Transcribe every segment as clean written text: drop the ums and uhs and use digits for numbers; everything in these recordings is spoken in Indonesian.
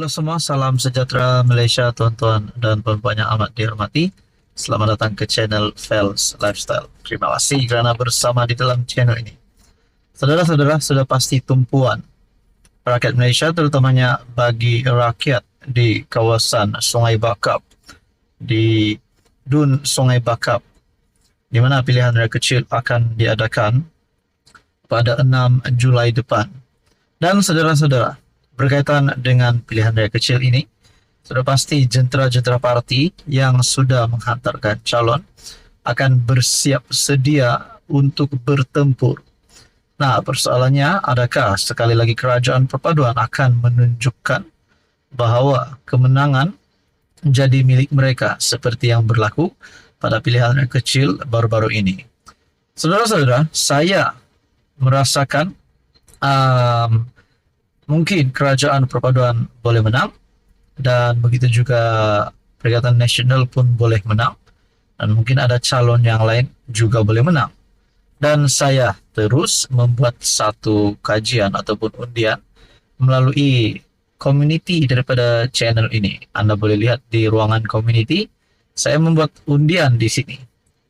Halo semua, salam sejahtera Malaysia, tuan-tuan dan puan-puan yang amat dihormati. Selamat datang ke channel Fels Lifestyle. Terima kasih kerana bersama di dalam channel ini. Saudara-saudara, sudah pasti tumpuan rakyat Malaysia, terutamanya bagi rakyat di kawasan Sungai Bakap, di Dun Sungai Bakap, di mana pilihan raya kecil akan diadakan pada 6 Julai depan. Dan saudara-saudara, berkaitan dengan pilihan raya kecil ini, sudah pasti jentera-jentera parti yang sudah menghantarkan calon akan bersiap sedia untuk bertempur. Nah, persoalannya, adakah sekali lagi kerajaan perpaduan akan menunjukkan bahawa kemenangan jadi milik mereka seperti yang berlaku pada pilihan raya kecil baru-baru ini? Saudara-saudara, saya merasakan mungkin kerajaan perpaduan boleh menang, dan begitu juga Perikatan Nasional pun boleh menang, dan mungkin ada calon yang lain juga boleh menang. Dan saya terus membuat satu kajian ataupun undian melalui community daripada channel ini. Anda boleh lihat di ruangan community, saya membuat undian di sini.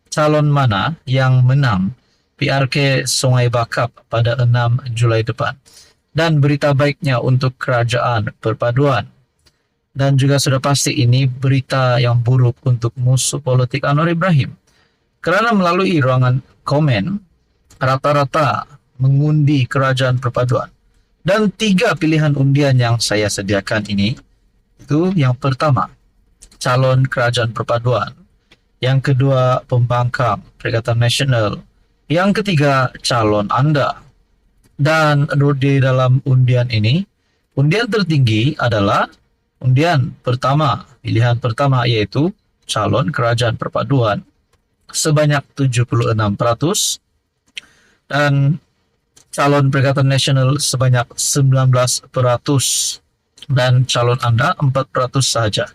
Calon mana yang menang PRK Sungai Bakap pada 6 Julai depan. Dan berita baiknya untuk kerajaan perpaduan. Dan juga sudah pasti ini berita yang buruk untuk musuh politik Anwar Ibrahim. Kerana melalui ruangan komen, rata-rata mengundi kerajaan perpaduan. Dan 3 pilihan undian yang saya sediakan ini, itu yang pertama, calon kerajaan perpaduan. Yang kedua, pembangkang Perikatan Nasional. Yang ketiga, calon anda. Dan di dalam undian ini, undian tertinggi adalah undian pertama, pilihan pertama, yaitu calon kerajaan perpaduan sebanyak 76%, dan calon Perikatan Nasional sebanyak 19%, dan calon anda 4% saja.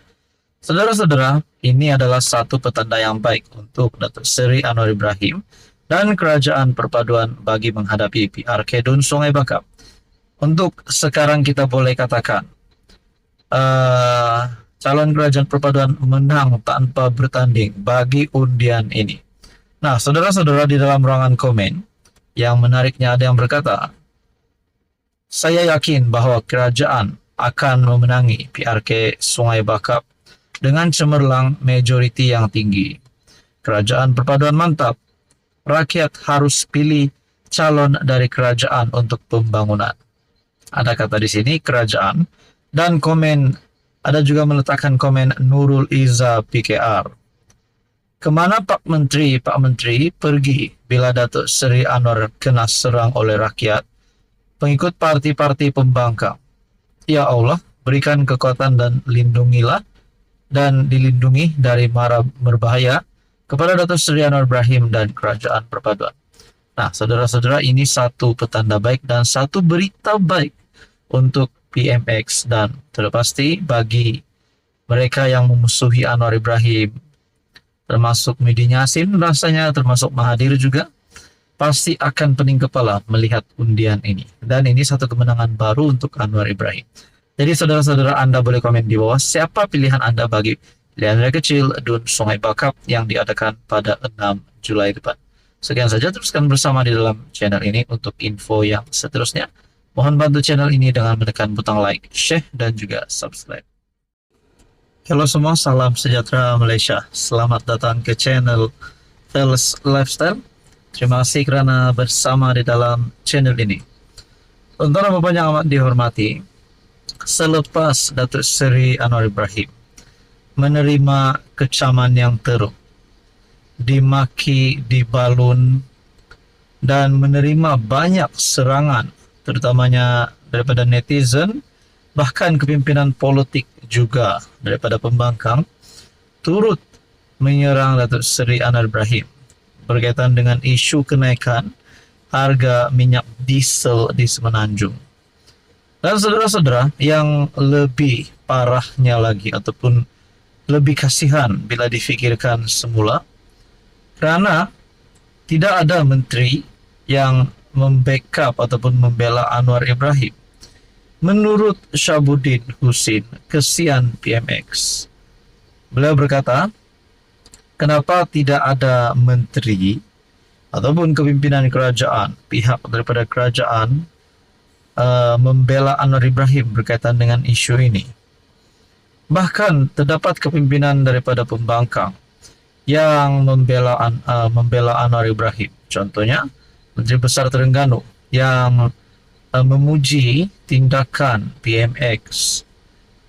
Saudara-saudara, ini adalah satu petanda yang baik untuk Datuk Seri Anwar Ibrahim dan kerajaan perpaduan bagi menghadapi PRK Dun Sungai Bakap. Untuk sekarang kita boleh katakan calon kerajaan perpaduan menang tanpa bertanding bagi undian ini. Nah, saudara-saudara, di dalam ruangan komen, yang menariknya ada yang berkata, saya yakin bahwa kerajaan akan memenangi PRK Sungai Bakap dengan cemerlang majoriti yang tinggi. Kerajaan perpaduan mantap. Rakyat harus pilih calon dari kerajaan untuk pembangunan. Ada kata di sini kerajaan, dan komen ada juga meletakkan komen Nurul Iza PKR. Kemana Pak Menteri pergi bila Datuk Seri Anwar kena serang oleh rakyat, pengikut parti-parti pembangkang? Ya Allah, berikan kekuatan dan lindungilah dan dilindungi dari mara berbahaya kepada Datuk Seri Anwar Ibrahim dan kerajaan perpaduan. Nah, saudara-saudara, ini satu petanda baik dan satu berita baik untuk PMX, dan terpasti bagi mereka yang memusuhi Anwar Ibrahim, termasuk Midi Yassin rasanya, termasuk Mahathir juga, pasti akan pening kepala melihat undian ini. Dan ini satu kemenangan baru untuk Anwar Ibrahim. Jadi saudara-saudara, Anda boleh komen di bawah siapa pilihan Anda bagi pilihan raya kecil Dun Sungai Bakap yang diadakan pada 6 Julai depan. Sekian saja, teruskan bersama di dalam channel ini untuk info yang seterusnya. Mohon bantu channel ini dengan menekan butang like, share, dan juga subscribe. Halo semua, salam sejahtera Malaysia. Selamat datang ke channel Fels Lifestyle. Terima kasih kerana bersama di dalam channel ini. Untuk Bapak yang amat dihormati, selepas Datuk Seri Anwar Ibrahim menerima kecaman yang teruk, dimaki, dibalun, dan menerima banyak serangan, terutamanya daripada netizen, bahkan kepimpinan politik juga daripada pembangkang, turut menyerang Datuk Seri Anwar Ibrahim berkaitan dengan isu kenaikan harga minyak diesel di Semenanjung. Dan saudara-saudara, yang lebih parahnya lagi ataupun lebih kasihan bila difikirkan semula, kerana tidak ada menteri yang membackup ataupun membela Anwar Ibrahim. Menurut Syabuddin Husin, kesian PMX. Beliau berkata, kenapa tidak ada menteri ataupun kepimpinan kerajaan, pihak daripada kerajaan membela Anwar Ibrahim berkaitan dengan isu ini. Bahkan terdapat kepimpinan daripada pembangkang yang membela Anwar Ibrahim. Contohnya, Menteri Besar Terengganu yang memuji tindakan PMX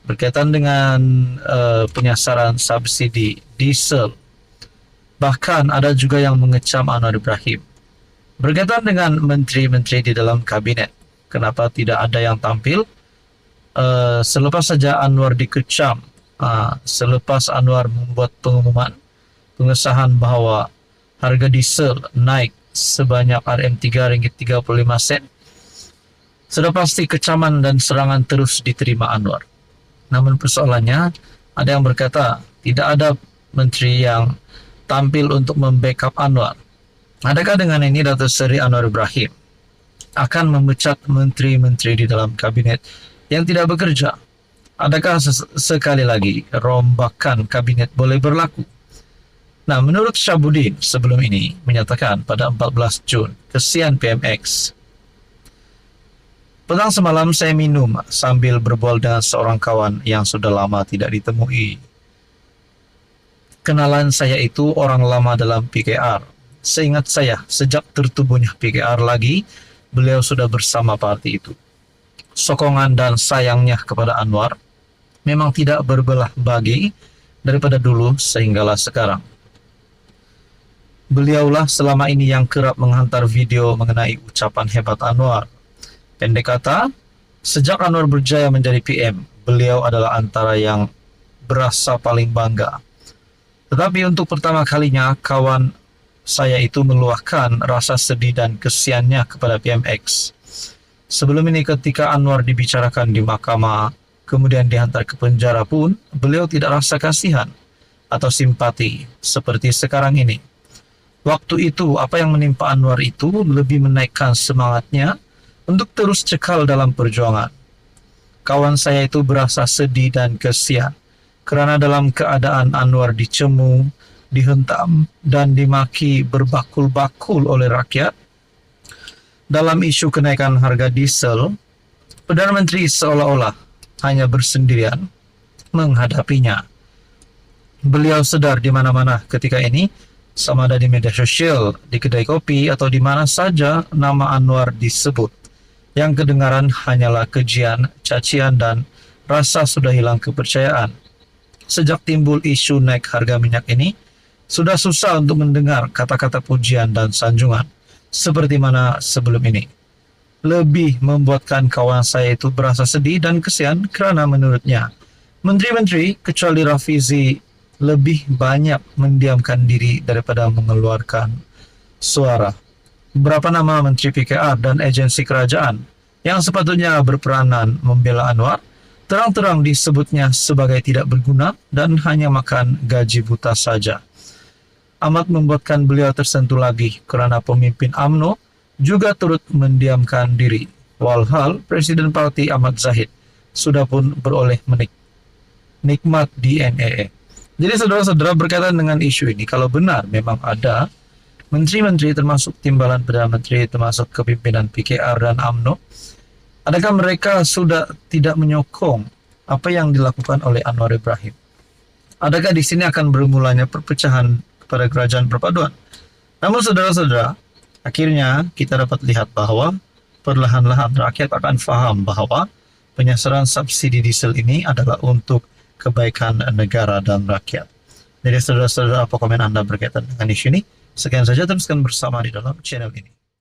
berkaitan dengan penyasaran subsidi diesel. Bahkan ada juga yang mengecam Anwar Ibrahim berkaitan dengan menteri-menteri di dalam kabinet. Kenapa tidak ada yang tampil? Selepas saja Anwar dikecam, selepas Anwar membuat pengumuman pengesahan bahwa harga diesel naik sebanyak RM3.35, sudah pasti kecaman dan serangan terus diterima Anwar. Namun persoalannya, ada yang berkata tidak ada menteri yang tampil untuk membackup Anwar. Adakah dengan ini Datuk Seri Anwar Ibrahim akan memecat menteri-menteri di dalam kabinet yang tidak bekerja? Adakah sekali lagi rombakan kabinet boleh berlaku? Nah, menurut Syabuddin sebelum ini menyatakan pada 14 Jun, kesian PMX. Petang semalam saya minum sambil berbual dengan seorang kawan yang sudah lama tidak ditemui. Kenalan saya itu orang lama dalam PKR. Seingat saya, sejak tertubuhnya PKR lagi, beliau sudah bersama parti itu. Sokongan dan sayangnya kepada Anwar memang tidak berbelah bagi daripada dulu sehinggalah sekarang. Beliaulah selama ini yang kerap menghantar video mengenai ucapan hebat Anwar. Pendek kata, sejak Anwar berjaya menjadi PM, beliau adalah antara yang berasa paling bangga. Tetapi untuk pertama kalinya, kawan saya itu meluahkan rasa sedih dan kesiannya kepada PMX. Sebelum ini ketika Anwar dibicarakan di mahkamah, kemudian dihantar ke penjara pun, beliau tidak rasa kasihan atau simpati seperti sekarang ini. Waktu itu, apa yang menimpa Anwar itu lebih menaikkan semangatnya untuk terus cekal dalam perjuangan. Kawan saya itu berasa sedih dan kesian kerana dalam keadaan Anwar dicemu, dihentam, dan dimaki berbakul-bakul oleh rakyat dalam isu kenaikan harga diesel, Perdana Menteri seolah-olah hanya bersendirian menghadapinya. Beliau sedar di mana-mana ketika ini, sama ada di media sosial, di kedai kopi, atau di mana saja nama Anwar disebut. Yang kedengaran hanyalah kejian, cacian, dan rasa sudah hilang kepercayaan. Sejak timbul isu naik harga minyak ini, sudah susah untuk mendengar kata-kata pujian dan sanjungan seperti mana sebelum ini. Lebih membuatkan kawan saya itu berasa sedih dan kesian kerana menurutnya menteri-menteri kecuali Rafizi lebih banyak mendiamkan diri daripada mengeluarkan suara. Beberapa nama menteri PKR dan agensi kerajaan yang sepatutnya berperanan membela Anwar terang-terang disebutnya sebagai tidak berguna dan hanya makan gaji buta saja. Amat membuatkan beliau tersentuh lagi kerana pemimpin UMNO juga turut mendiamkan diri. Walhal Presiden Parti Ahmad Zahid sudah pun beroleh nikmat di NEE. Jadi saudara-saudara, berkaitan dengan isu ini, kalau benar memang ada menteri-menteri termasuk timbalan Perdana Menteri, termasuk kepimpinan PKR dan UMNO, adakah mereka sudah tidak menyokong apa yang dilakukan oleh Anwar Ibrahim? Adakah di sini akan bermulanya perpecahan pada kerajaan perpaduan? Namun saudara-saudara, akhirnya kita dapat lihat bahwa perlahan-lahan rakyat akan faham bahwa penyasaran subsidi diesel ini adalah untuk kebaikan negara dan rakyat. Jadi saudara-saudara, apa komen Anda berkaitan dengan isu ini? Sekian saja, teruskan bersama di dalam channel ini.